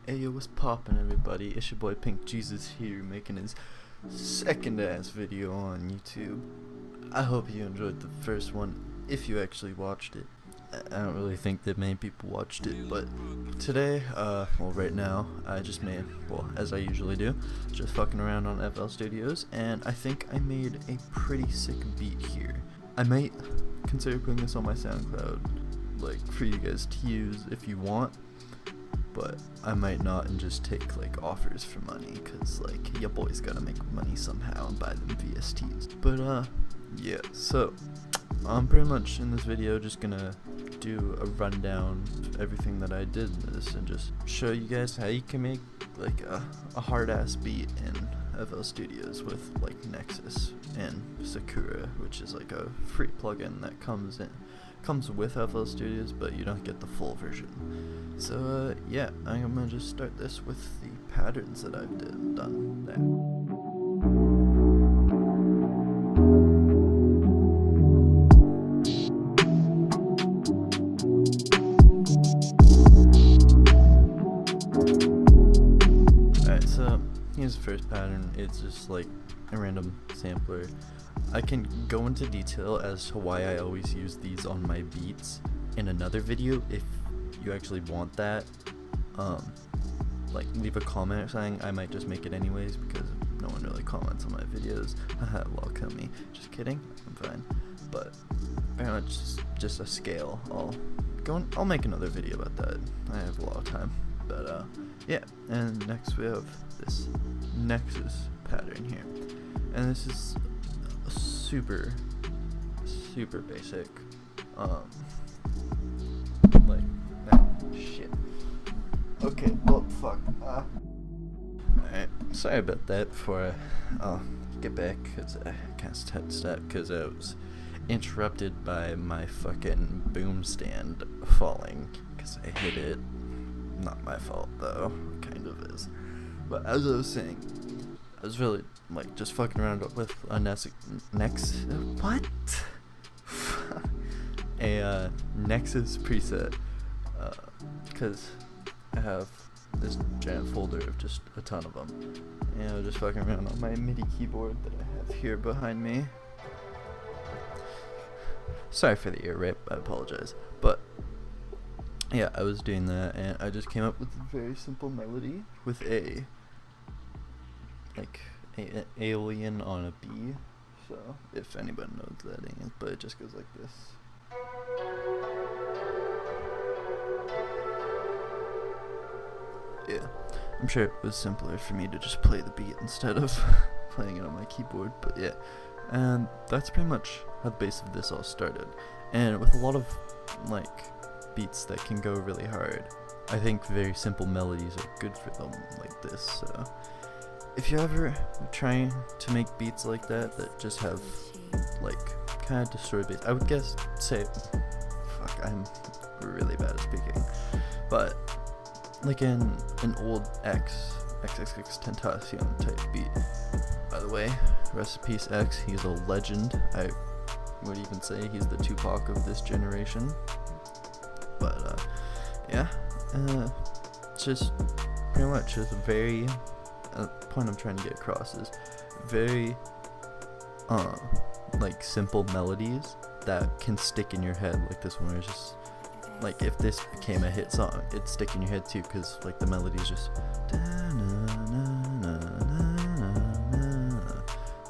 Hey yo, what's poppin' everybody? It's your boy PinkJesus here, making his second ass video on YouTube. I hope you enjoyed the first one, if you actually watched it. I don't really think that many people watched it, but today, right now, I just made, as I usually do, just fucking around on FL Studios, and I think I made a pretty sick beat here. I might consider putting this on my SoundCloud, for you guys to use if you want. But I might not and just take offers for money, cause your boy's gotta make money somehow and buy them VSTs. But yeah, so I'm pretty much in this video just gonna do a rundown of everything that I did in this and just show you guys how you can make a hard ass beat in FL Studios with Nexus and Sakura, which is a free plugin that comes with FL Studios, but you don't get the full version. So yeah, I'm gonna just start this with the patterns that I've done there. Alright, so here's the first pattern. It's just a random sampler. I can go into detail as to why I always use these on my beats in another video if you actually want that. Leave a comment or something. I might just make it anyways because no one really comments on my videos. Haha, lol, kill me. Just kidding, I'm fine. But very much just a scale. I'll make another video about that. I have a lot of time. But yeah, and next we have this Nexus pattern here. And this is super basic. Shit. Okay, well, fuck. Alright, sorry about that before I get back, because I can't step because I was interrupted by my fucking boom stand falling, because I hit it. Not my fault, though. Kind of is. But as I was saying, I was really, just fucking around with a Nexus preset, because I have this giant folder of just a ton of them, and I was just fucking around on my MIDI keyboard that I have here behind me. Sorry for the ear rape, I apologize, but yeah, I was doing that, and I just came up with a very simple melody with an alien on a B. So if anybody knows what that is, but it just goes like this. Yeah, I'm sure it was simpler for me to just play the beat instead of playing it on my keyboard, but yeah. And that's pretty much how the base of this all started. And with a lot of beats that can go really hard, I think very simple melodies are good for them like this. So if you're ever trying to make beats like that just have kind of distorted bass, I would I'm really bad at speaking, but in an old XXX Tentacion type beat. By the way, rest in peace X, he's a legend. I would even say he's the Tupac of this generation. But yeah, it's just pretty much just a very point I'm trying to get across is very simple melodies that can stick in your head, like this one is just if this became a hit song, it'd stick in your head too, because the melody is just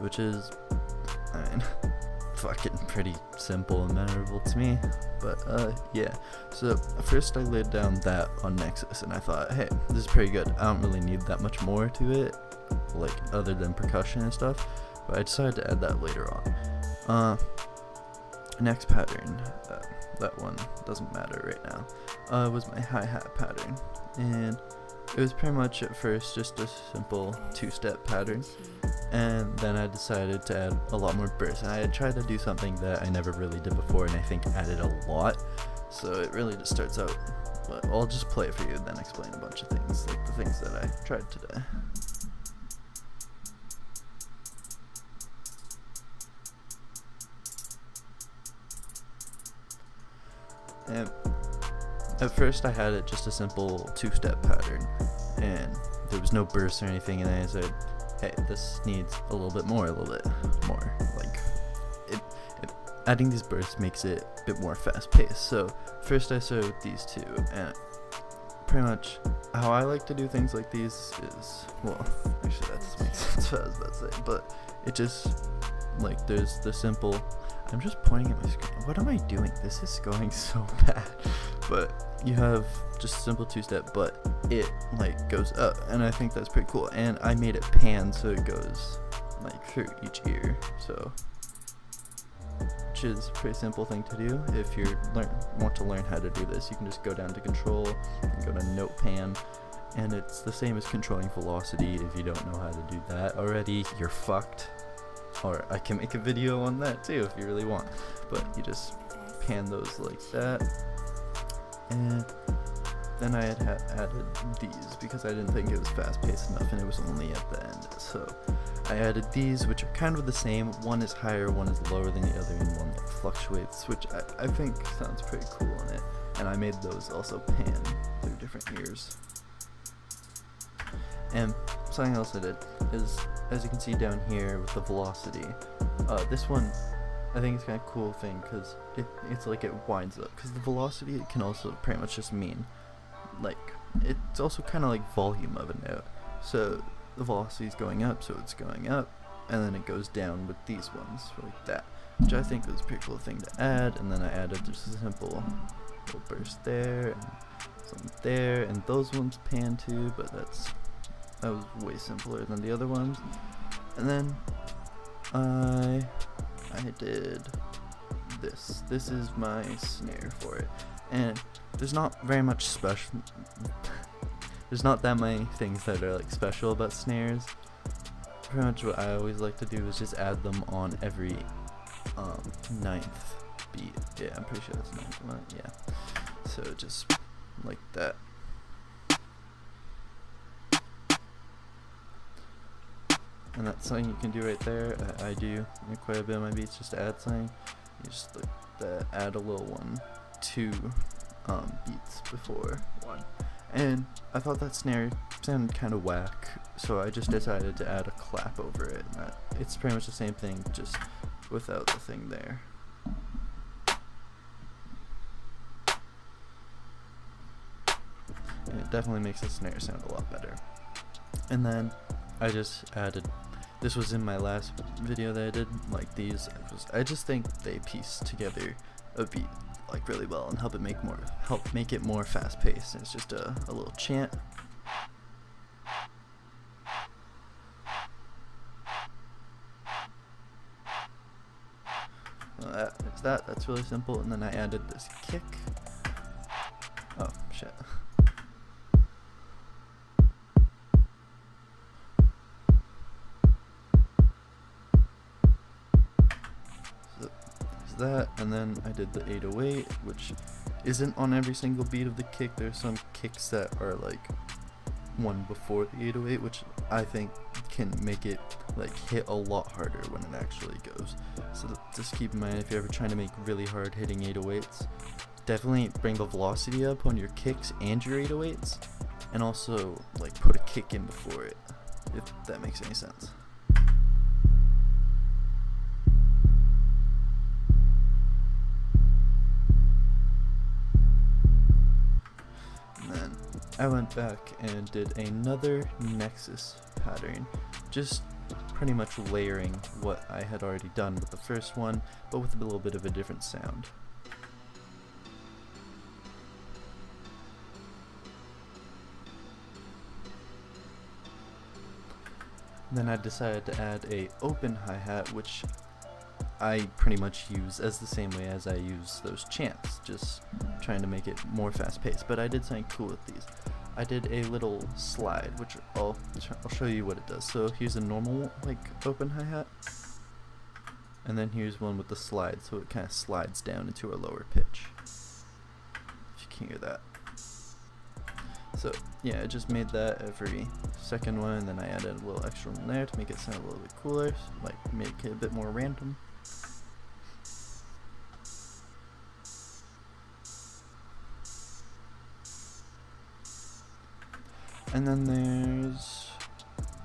which is, fucking pretty simple and memorable to me. But yeah, so first I laid down that on Nexus, and I thought, hey, this is pretty good. I don't really need that much more to it, other than percussion and stuff, but I decided to add that later on. Next pattern, that one doesn't matter right now, was my hi-hat pattern, and it was pretty much at first just a simple two-step pattern, and then I decided to add a lot more bursts. And I had tried to do something that I never really did before, and I think added a lot, so it really just starts out, but I'll just play it for you and then explain a bunch of things, the things that I tried today. And At first I had it just a simple two-step pattern, and there was no burst or anything, and then I said, hey, this needs a little bit more. Like, adding these bursts makes it a bit more fast paced. So first I started with these two, and pretty much how I like to do things like these is, well, actually that doesn't make sense what I was about to say, but it just, like, there's the simple, I'm just pointing at my screen, what am I doing? This is going so bad. But you have just simple two-step, but it like goes up, and I think that's pretty cool. And I made it pan so it goes like through each ear, so, which is a pretty simple thing to do. If you want to learn how to do this, you can just go down to control and go to note pan, and it's the same as controlling velocity. If you don't know how to do that already, you're fucked. Or I can make a video on that too if you really want, but you just pan those like that. And then I had added these because I didn't think it was fast paced enough, and it was only at the end. So I added these, which are kind of the same. One is higher, one is lower than the other, and one like fluctuates, which I think sounds pretty cool on it. And I made those also pan through different ears. And something else I did is, as you can see down here with the velocity, this one I think it's kind of cool thing because it's like it winds up, because the velocity, it can also pretty much just mean, like, it's also kind of like volume of a note. So the velocity is going up, so it's going up, and then it goes down with these ones like that, which I think was a pretty cool thing to add. And then I added just a simple little burst there and some there, and those ones pan too, but that was way simpler than the other ones. And then I did this. This is my snare for it, and there's not very much special. There's not that many things that are like special about snares. Pretty much what I always like to do is just add them on every ninth beat. Yeah, I'm pretty sure that's ninth one. Yeah, so just like that. And that's something you can do right there. I do quite a bit of my beats just to add something. You just like that, add a little one, 2 beats before one. And I thought that snare sounded kind of whack, so I just decided to add a clap over it. It's pretty much the same thing, just without the thing there. And it definitely makes the snare sound a lot better. And then I just added, this was in my last video that I did, like these, I just think they piece together a beat like really well and help make it more fast paced. It's just a little chant. Well, that's really simple. And then I added this kick. Oh shit. That, and then I did the 808, which isn't on every single beat of the kick. There's some kicks that are like one before the 808, which I think can make it like hit a lot harder when it actually goes. So just keep in mind, if you're ever trying to make really hard hitting 808s, definitely bring the velocity up on your kicks and your 808s, and also like put a kick in before it, if that makes any sense. I went back and did another Nexus pattern, just pretty much layering what I had already done with the first one, but with a little bit of a different sound. Then I decided to add a open hi-hat, which I pretty much use as the same way as I use those chants, just trying to make it more fast paced. But I did something cool with these. I did a little slide, which I'll show you what it does. So here's a normal like open hi-hat, and then here's one with the slide, so it kind of slides down into a lower pitch, if you can hear that. So yeah, I just made that every second one, and then I added a little extra one there to make it sound a little bit cooler, like make it a bit more random. And then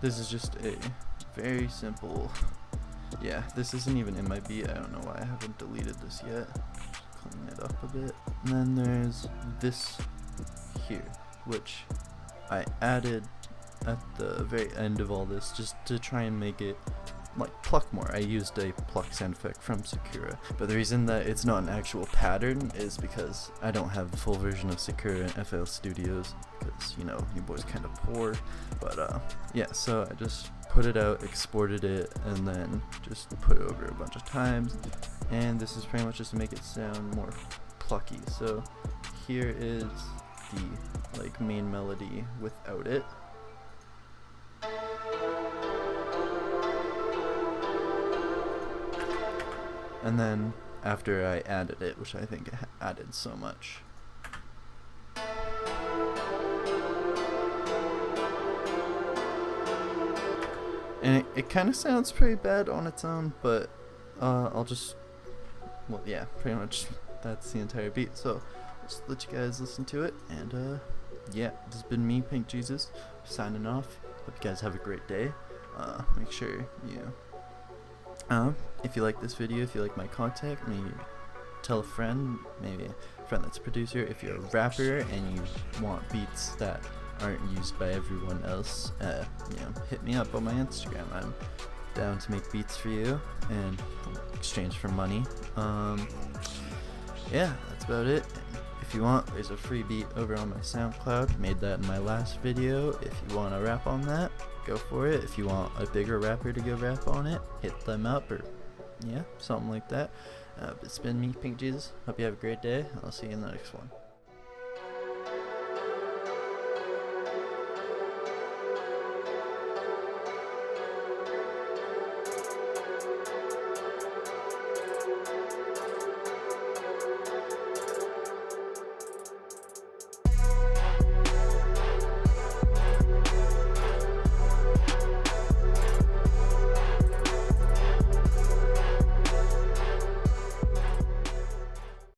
this is just a very simple, yeah, this isn't even in my beat. I don't know why I haven't deleted this yet. Just clean it up a bit. And then there's this here, which I added at the very end of all this just to try and make it like pluck more. I used a pluck sound effect from Sakura, but the reason that it's not an actual pattern is because I don't have the full version of Sakura in FL Studios, because, you know, your boy's kind of poor. But yeah, so I just put it out, exported it, and then just put it over a bunch of times, and this is pretty much just to make it sound more plucky. So here is the like main melody without it. And then after I added it, which I think added so much. And it kind of sounds pretty bad on its own, but I'll just, well, yeah, pretty much that's the entire beat. So I'll just let you guys listen to it. And yeah, this has been me, PinkJesus, signing off. Hope you guys have a great day. Make sure you if you like this video, if you like my content, maybe tell a friend, maybe a friend that's a producer. If you're a rapper and you want beats that aren't used by everyone else, you know, hit me up on my Instagram. I'm down to make beats for you and exchange for money. Yeah, that's about it. If you want, there's a free beat over on my SoundCloud. Made that in my last video. If you want to rap on that, go for it. If you want a bigger rapper to go rap on it, hit them up, or yeah, something like that. It's been me, PinkJesus. Hope you have a great day. I'll see you in the next one.